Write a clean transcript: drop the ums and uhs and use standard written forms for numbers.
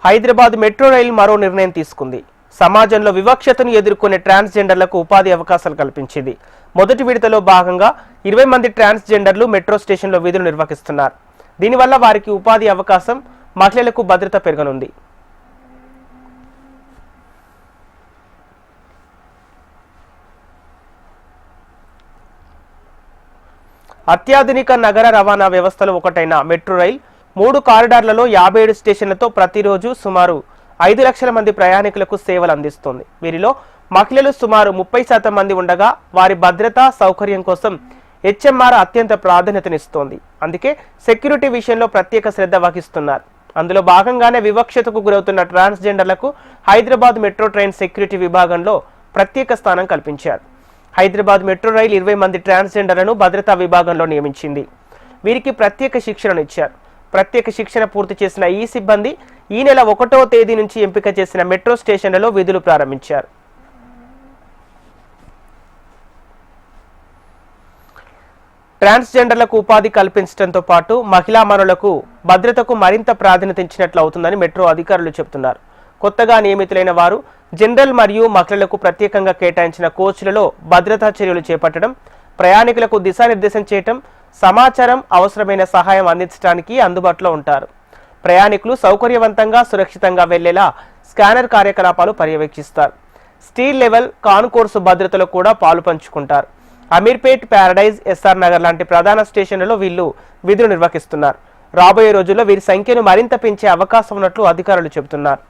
Hyderabad metro రైలు మరో నిర్ణయం తీసుకుంది. సమాజంలో వివక్షతను ఎదుర్కొనే ట్రాన్స్జెండర్లకు ఉపాధి అవకాశాలు కల్పించింది. మొదటి విడతలో భాగంగా 20 మంది ట్రాన్స్జెండర్లు మెట్రో స్టేషన్లో విధులు నిర్వహిస్తున్నారు. దీనివల్ల వారికి ఉపాధి అవకాశం, మహిళలకు భద్రత పెరగనుంది. అత్యాధునిక నగర రవాణా వ్యవస్థలో ఒకటైన మెట్రో రైల్ 3 కారిడార్లలో 57 స్టేషన్లతో ప్రతిరోజు సుమారు 5 లక్షల మంది ప్రయాణికులకు సేవలు అందిస్తుంది. వీరిలో మహిళలు సుమారు 30% మంది ఉండగా వారి భద్రత, సౌకర్యం కోసం హెచ్ఎంఆర్ అత్యంత ప్రాధాన్యతనిస్తోంది. అందుకే సెక్యూరిటీ విషయంలో ప్రత్యేక శ్రద్ధ వహిస్తున్నారు. అందులో భాగంగానే వివక్షతకు గురవుతున్న ట్రాన్స్జెండర్లకు హైదరాబాద్ మెట్రో ట్రైన్ సెక్యూరిటీ విభాగంలో ప్రత్యేక స్థానం కల్పించారు. హైదరాబాద్ మెట్రో రైలు 20 మంది ట్రాన్స్జెండర్లను భద్రతా విభాగంలో నియమించింది. వీరికి ప్రత్యేక శిక్షణను ఇచ్చారు. ప్రత్యేక శిక్షణ పూర్తి చేసిన ఈ సిబ్బంది ఈ నెల 1వ తేదీ నుంచి ఎంపిక చేసిన మెట్రో స్టేషన్లలో విధులు ప్రారంభించారు. ట్రాన్స్జెండర్లకు ఉపాధి కల్పించడంతో పాటు మహిళా మనులకు భద్రతకు మరింత ప్రాధాన్యత ఇచ్చినట్లు అవుతుందని మెట్రో అధికారులు చెబుతున్నారు. కొత్తగా నియమితులైన వారు జనరల్ మరియు మహిళలకు ప్రత్యేకంగా కేటాయించిన కోచ్లలో భద్రతా చర్యలు చేపట్టడం, ప్రయాణికులకు దిశానిర్దేశం చేయటం, సమాచారం, అవసరమైన సహాయం అందించడానికి అందుబాటులో ఉంటారు. ప్రయాణికులు సౌకర్యవంతంగా, సురక్షితంగా వెళ్లేలా స్కానర్ కార్యకలాపాలు పర్యవేక్షిస్తారు. స్టీల్ లెవెల్ కాన్కోర్సు భద్రతలో కూడా పాలు పంచుకుంటారు. అమీర్పేట్, ప్యారడైజ్, ఎస్ఆర్ నగర్ లాంటి ప్రధాన స్టేషన్లలో వీళ్ళు విధులు నిర్వహిస్తున్నారు. రాబోయే రోజుల్లో వీరి సంఖ్యను మరింత పెంచే అవకాశం ఉన్నట్లు అధికారులు చెబుతున్నారు.